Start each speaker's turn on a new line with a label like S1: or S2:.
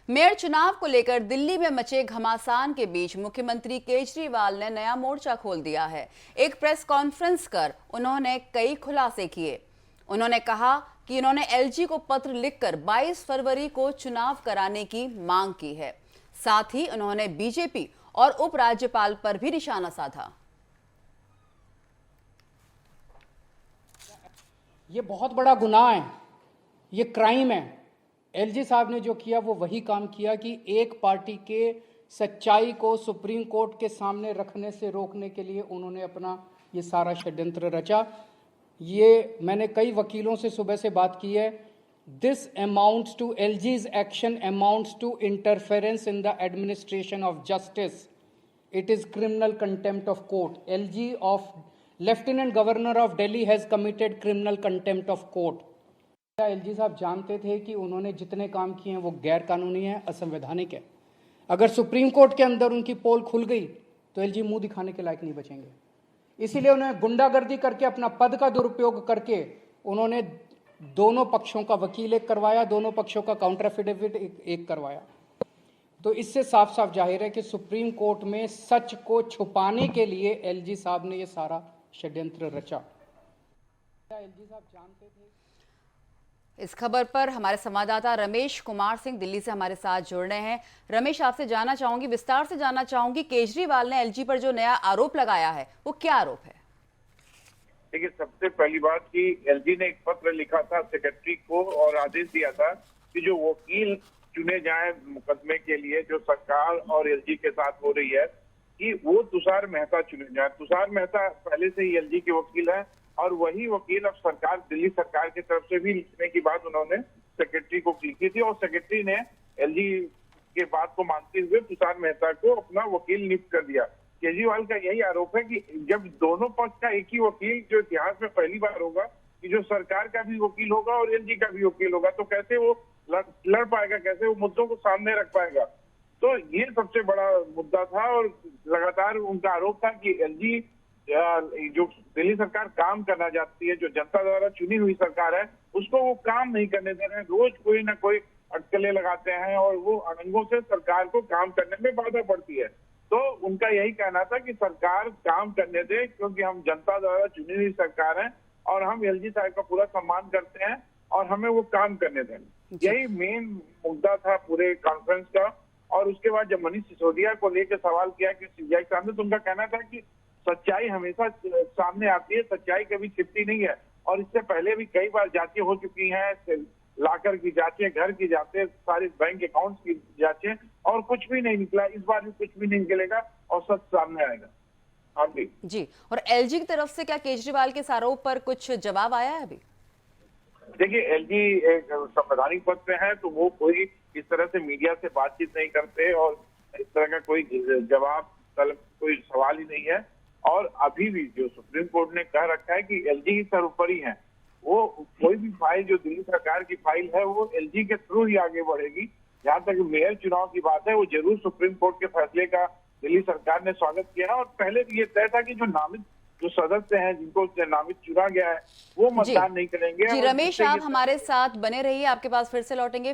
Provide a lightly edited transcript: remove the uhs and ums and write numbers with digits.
S1: Mayor चुनाव को लेकर दिल्ली में मचे घमासान के बीच मुख्यमंत्री केजरीवाल ने नया मोर्चा खोल दिया है। एक प्रेस कॉन्फ्रेंस कर उन्होंने कई खुलासे किए। उन्होंने कहा कि उन्होंने एलजी को पत्र लिखकर 22 फरवरी को चुनाव कराने की मांग की है। साथ ही उन्होंने बीजेपी और उपराज्यपाल पर भी निशाना साधा।
S2: ये बहुत बड़ा गुनाह है, ये क्राइम है। एलजी साहब ने जो किया वो वही काम किया कि एक पार्टी के सच्चाई को सुप्रीम कोर्ट के सामने रखने से रोकने के लिए उन्होंने अपना ये सारा षड्यंत्र रचा। ये मैंने कई वकीलों से सुबह से बात की है। This amounts to LG's action amounts to interference in the administration of justice. It is criminal contempt of court. LG of Lieutenant Governor of Delhi has committed criminal contempt of court. LG साहब जानते थे कि उन्होंने जितने काम किए हैं वो गैर कानूनी है, असंवैधानिक है। अगर सुप्रीम कोर्ट के अंदर उनकी पोल खुल गई तो एलजी मुंह दिखाने के लायक नहीं बचेंगे। इसीलिए उन्हें गुंडागर्दी करके अपना पद का दुरुपयोग करके उन्होंने दोनों पक्षों का वकील एक करवाया, दोनों पक्षों का काउंटर एफिडेविट एक करवाया। तो इससे साफ साफ जाहिर है कि सुप्रीम कोर्ट में सच को छुपाने के लिए एलजी साहब ने ये सारा षड्यंत्र रचा। एलजी साहब जानते थे।
S1: इस खबर पर हमारे संवाददाता रमेश कुमार सिंह दिल्ली से हमारे साथ जुड़ रहे हैं। रमेश, आपसे जानना चाहूंगी, विस्तार से जानना चाहूंगी, केजरीवाल ने एलजी पर जो नया आरोप लगाया है वो क्या आरोप है?
S3: देखिए, सबसे पहली बात कि एलजी ने एक पत्र लिखा था सेक्रेटरी को और आदेश दिया था कि जो वकील चुने जाए मुकदमे के लिए जो सरकार और एलजी के साथ हो रही है कि वो तुषार मेहता चुने जाए। तुषार मेहता पहले से ही एलजी के वकील हैं और वही वकील अब सरकार, दिल्ली सरकार की तरफ से भी लिखने की बात उन्होंने सेक्रेटरी को लिखी थी और सेक्रेटरी ने एलजी के बात को मानते हुए तुषार मेहता को अपना वकील नियुक्त कर दिया। केजरीवाल का यही आरोप है कि जब दोनों पक्ष का एक ही वकील, जो इतिहास में पहली बार होगा कि जो सरकार का भी वकील होगा और एलजी का भी वकील होगा, तो कैसे वो लड़ पाएगा, कैसे वो मुद्दों को सामने रख पाएगा। तो ये सबसे बड़ा मुद्दा था और लगातार उनका आरोप था कि एलजी जो दिल्ली सरकार काम करना चाहती है, जो जनता द्वारा चुनी हुई सरकार है, उसको वो काम नहीं करने दे रहे हैं। रोज कोई ना कोई अटकलें लगाते हैं और वो अड़ंगों से सरकार को काम करने में बाधा पड़ती है। तो उनका यही कहना था कि सरकार काम करने दे, क्योंकि हम जनता द्वारा चुनी हुई सरकार है और हम एलजी साहब का पूरा सम्मान करते हैं और हमें वो काम करने दें। यही मेन मुद्दा था पूरे कॉन्फ्रेंस का। और उसके बाद जब मनीष सिसोदिया को लेकर सवाल किया कि सीबीआई के सामने, तो उनका कहना था कि सच्चाई हमेशा सामने आती है, सच्चाई कभी छिपती नहीं है। और इससे पहले भी कई बार जांचें हो चुकी हैं, लाकर की जांचें, घर की जांचें, सारे बैंक अकाउंट्स की जांचें, और कुछ भी नहीं निकला। इस बार भी कुछ भी नहीं निकलेगा और सच सामने आएगा। हाँ
S1: जी। और एलजी की तरफ से क्या केजरीवाल के आरोप पर कुछ जवाब आया है अभी?
S3: देखिए, एलजी एक संवैधानिक पद पे है, तो वो कोई इस तरह से मीडिया से बातचीत नहीं करते और इस तरह का कोई जवाब तलब कोई सवाल ही नहीं है। और अभी भी जो सुप्रीम कोर्ट ने कह रखा है कि एलजी ही सर्वोपरि है, वो कोई भी फाइल जो दिल्ली सरकार की फाइल है वो एलजी के थ्रू ही आगे बढ़ेगी। जहाँ तक मेयर चुनाव की बात है, वो जरूर सुप्रीम कोर्ट के फैसले का दिल्ली सरकार ने स्वागत किया है। और पहले भी ये तय था कि जो नामित जो सदस्य हैं, जिनको नामित चुना गया है, वो मतदान नहीं करेंगे।
S1: जी रमेश, आप हमारे साथ बने रहिए, आपके पास फिर से लौटेंगे।